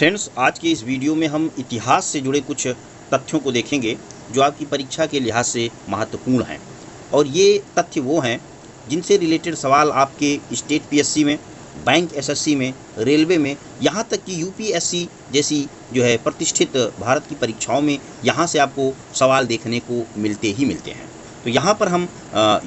Friends, आज के इस वीडियो में हम इतिहास से जुड़े कुछ तथ्यों को देखेंगे जो आपकी परीक्षा के लिहाज से महत्वपूर्ण हैं। और ये तथ्य वो हैं जिनसे रिलेटेड सवाल आपके स्टेट पीएससी में, बैंक एसएससी में, रेलवे में, यहाँ तक कि यूपीएससी जैसी जो है प्रतिष्ठित भारत की परीक्षाओं में यहाँ से आपको सवाल देखने को मिलते हैं। तो यहाँ पर हम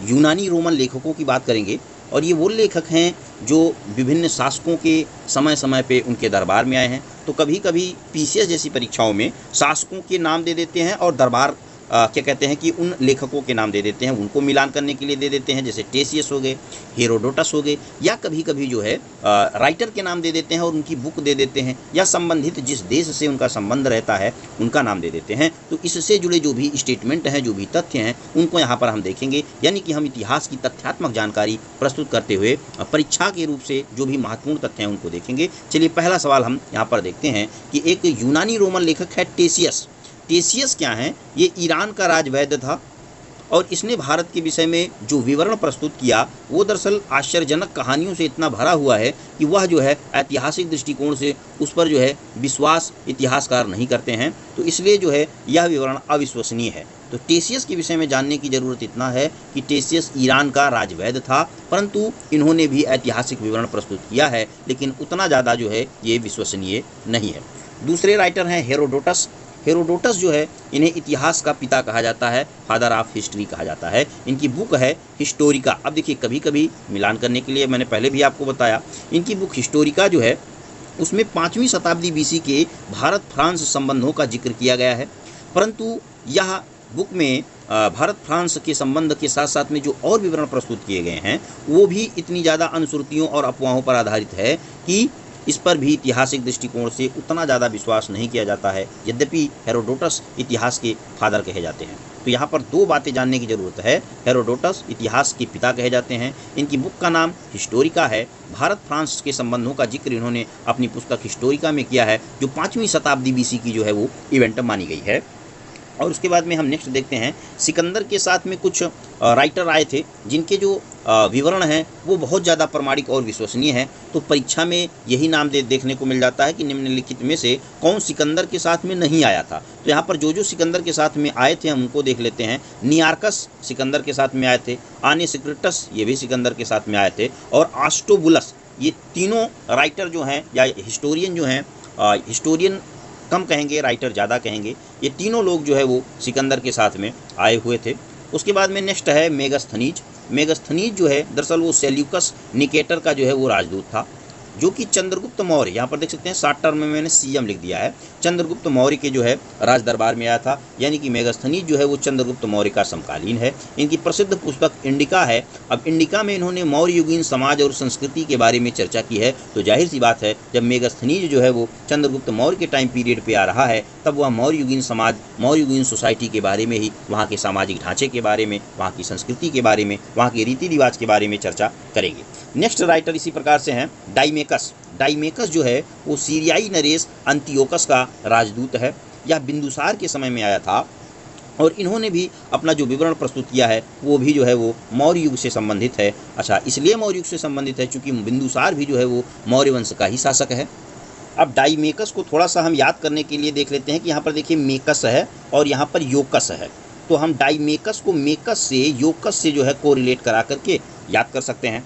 यूनानी रोमन लेखकों की बात करेंगे और ये वो लेखक हैं जो विभिन्न शासकों के समय समय पे उनके दरबार में आए हैं। तो कभी कभी पीसीएस जैसी परीक्षाओं में शासकों के नाम दे देते हैं और दरबार क्या कहते हैं कि उन लेखकों के नाम दे देते हैं, उनको मिलान करने के लिए दे देते हैं, जैसे टेसियस हो गए, हेरोडोटस हो गए, या कभी कभी जो है राइटर के नाम दे देते हैं और उनकी बुक दे देते हैं, या संबंधित जिस देश से उनका संबंध रहता है उनका नाम दे देते हैं। तो इससे जुड़े जो भी स्टेटमेंट हैं, जो भी तथ्य हैं, उनको यहाँ पर हम देखेंगे। यानी कि हम इतिहास की तथ्यात्मक जानकारी प्रस्तुत करते हुए परीक्षा के रूप से जो भी महत्वपूर्ण तथ्य हैं उनको देखेंगे। चलिए, पहला सवाल हम यहाँ पर देखते हैं कि एक यूनानी रोमन लेखक है टेसियस। टेसियस क्या है? ये ईरान का राजवैद्य था और इसने भारत के विषय में जो विवरण प्रस्तुत किया वो दरअसल आश्चर्यजनक कहानियों से इतना भरा हुआ है कि वह जो है ऐतिहासिक दृष्टिकोण से उस पर जो है विश्वास इतिहासकार नहीं करते हैं। तो इसलिए जो है यह विवरण अविश्वसनीय है। तो टेसियस के विषय में जानने की ज़रूरत इतना है कि टेसियस ईरान का राजवैद्य था, परंतु इन्होंने भी ऐतिहासिक विवरण प्रस्तुत किया है, लेकिन उतना ज़्यादा जो है ये विश्वसनीय नहीं है। दूसरे राइटर हैं हेरोडोटस। हेरोडोटस जो है, इन्हें इतिहास का पिता कहा जाता है, फादर ऑफ हिस्ट्री कहा जाता है। इनकी बुक है हिस्टोरिका। अब देखिए, कभी कभी मिलान करने के लिए मैंने पहले भी आपको बताया, इनकी बुक हिस्टोरिका जो है उसमें 5वीं शताब्दी बीसी के भारत फ्रांस संबंधों का जिक्र किया गया है, परंतु यह बुक में भारत फ्रांस के संबंध के साथ साथ में जो और विवरण प्रस्तुत किए गए हैं वो भी इतनी ज़्यादा अनश्रुतियों और अफवाहों पर आधारित है कि इस पर भी ऐतिहासिक दृष्टिकोण से उतना ज़्यादा विश्वास नहीं किया जाता है, यद्यपि हेरोडोटस इतिहास के फादर कहे जाते हैं। तो यहाँ पर दो बातें जानने की ज़रूरत है। हेरोडोटस इतिहास के पिता कहे जाते हैं, इनकी बुक का नाम हिस्टोरिका है। भारत फ्रांस के संबंधों का जिक्र इन्होंने अपनी पुस्तक हिस्टोरिका में किया है, जो 5वीं शताब्दी बीसी की जो है वो इवेंट मानी गई है। और उसके बाद में हम नेक्स्ट देखते हैं, सिकंदर के साथ में कुछ राइटर आए थे जिनके जो विवरण हैं वो बहुत ज़्यादा प्रमाणिक और विश्वसनीय हैं। तो परीक्षा में यही नाम देखने को मिल जाता है कि निम्नलिखित में से कौन सिकंदर के साथ में नहीं आया था। तो यहाँ पर जो सिकंदर के साथ में आए थे हम उनको देख लेते हैं। नियार्कस सिकंदर के साथ में आए थे, आनेसिक्रिटस ये भी सिकंदर के साथ में आए थे, और आस्टोबुलस, ये तीनों राइटर जो हैं या हिस्टोरियन जो हैं, हिस्टोरियन कम कहेंगे, राइटर ज़्यादा कहेंगे, ये तीनों लोग जो है वो सिकंदर के साथ में आए हुए थे। उसके बाद में नेक्स्ट है मेगस्थनीज। मेगस्थनीज जो है दरअसल वो सेल्यूकस निकेटर का जो है वो राजदूत था, जो कि चंद्रगुप्त मौर्य, यहाँ पर देख सकते हैं शॉर्ट टर्म में मैंने सीएम लिख दिया है, चंद्रगुप्त मौर्य के जो है राज दरबार में आया था। यानी कि मेगस्थनीज जो है वो चंद्रगुप्त मौर्य का समकालीन है। इनकी प्रसिद्ध पुस्तक इंडिका है। अब इंडिका में इन्होंने मौर्य युगीन समाज और संस्कृति के बारे में चर्चा की है। तो जाहिर सी बात है, जब मेगस्थनीज जो है वो चंद्रगुप्त मौर्य के टाइम पीरियड पे आ रहा है, तब वह मौर्य युगीन समाज, मौर्य युगीन सोसाइटी के बारे में ही, वहाँ के सामाजिक ढांचे के बारे में, वहाँ की संस्कृति के बारे में, वहाँ के रीति रिवाज के बारे में चर्चा करेंगे। नेक्स्ट राइटर इसी प्रकार से हैं डाइमेकस। डाइमेकस जो है वो सीरियाई नरेश अंतियोकस का राजदूत है। यह बिंदुसार के समय में आया था और इन्होंने भी अपना जो विवरण प्रस्तुत किया है वो भी जो है वो मौर्य युग से संबंधित है। अच्छा, इसलिए मौर्य युग से संबंधित है क्योंकि बिंदुसार भी जो है वो मौर्य वंश का ही शासक है। अब डाइमेकस को थोड़ा सा हम याद करने के लिए देख लेते हैं कि यहाँ पर देखिए मेकस है और यहाँ पर योकस है। तो हम डाइमेकस को मेकस से, योकस से जो है कोरिलेट करा करके याद कर सकते हैं।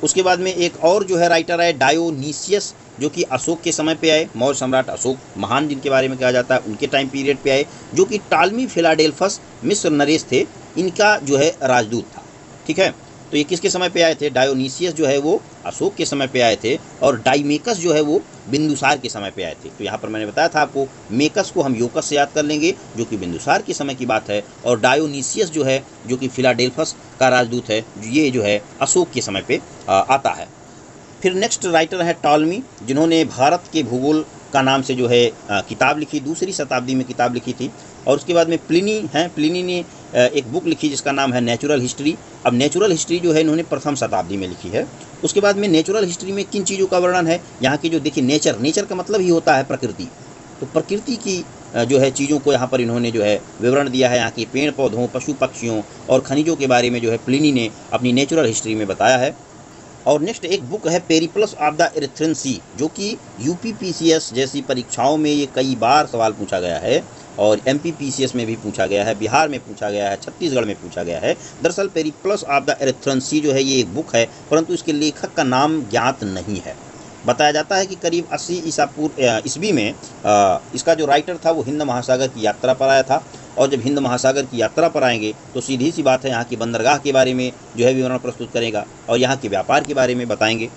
उसके बाद में एक और जो है राइटर है डायोनीसियस, जो कि अशोक के समय पे आए, मौर्य सम्राट अशोक महान जिनके बारे में कहा जाता है, उनके टाइम पीरियड पे आए, जो कि टालमी फिलाडेल्फस मिस्र नरेश थे, इनका जो है राजदूत था। ठीक है, तो ये किसके समय पे आए थे? डायोनीसियस जो है वो अशोक के समय पे आए थे और डाइमेकस जो है वो बिंदुसार के समय पे आए थे। तो यहाँ पर मैंने बताया था आपको, मेकस को हम योकस से याद कर लेंगे जो कि बिंदुसार के समय की बात है, और डायोनीसियस जो है जो कि फिलाडेल्फस का राजदूत है, ये जो है अशोक के समय पे आता है। फिर नेक्स्ट राइटर है टॉलमी, जिन्होंने भारत के भूगोल का नाम से जो है किताब लिखी, 2री शताब्दी में किताब लिखी थी। और उसके बाद में प्लिनी हैं, प्लिनी ने एक बुक लिखी जिसका नाम है नेचुरल हिस्ट्री। अब नेचुरल हिस्ट्री जो है इन्होंने 1म शताब्दी में लिखी है। उसके बाद में नेचुरल हिस्ट्री में किन चीज़ों का वर्णन है? यहाँ की जो देखिए नेचर का मतलब ही होता है प्रकृति। तो प्रकृति की जो है चीज़ों को यहाँ पर इन्होंने जो है विवरण दिया है। यहाँ के पेड़ पौधों, पशु पक्षियों और खनिजों के बारे में जो है प्लिनी ने अपनी नेचुरल हिस्ट्री में बताया है। और नेक्स्ट एक बुक है पेरिप्लस ऑफ द एरिथ्रियन सी, जो कि यूपीपीसीएस जैसी परीक्षाओं में ये कई बार सवाल पूछा गया है और एमपीपीसीएस में भी पूछा गया है, बिहार में पूछा गया है, छत्तीसगढ़ में पूछा गया है। दरअसल पेरिप्लस ऑफ द एरिथ्रियन सी जो है ये एक बुक है, परंतु इसके लेखक का नाम ज्ञात नहीं है। बताया जाता है कि करीब 80 ईस्वी में इसका जो राइटर था वो हिंद महासागर की यात्रा पर आया था, और जब हिंद महासागर की यात्रा पर आएंगे तो सीधी सी बात है यहाँ की बंदरगाह के बारे में जो है विवरण प्रस्तुत करेगा और यहाँ के व्यापार के बारे में बताएंगे।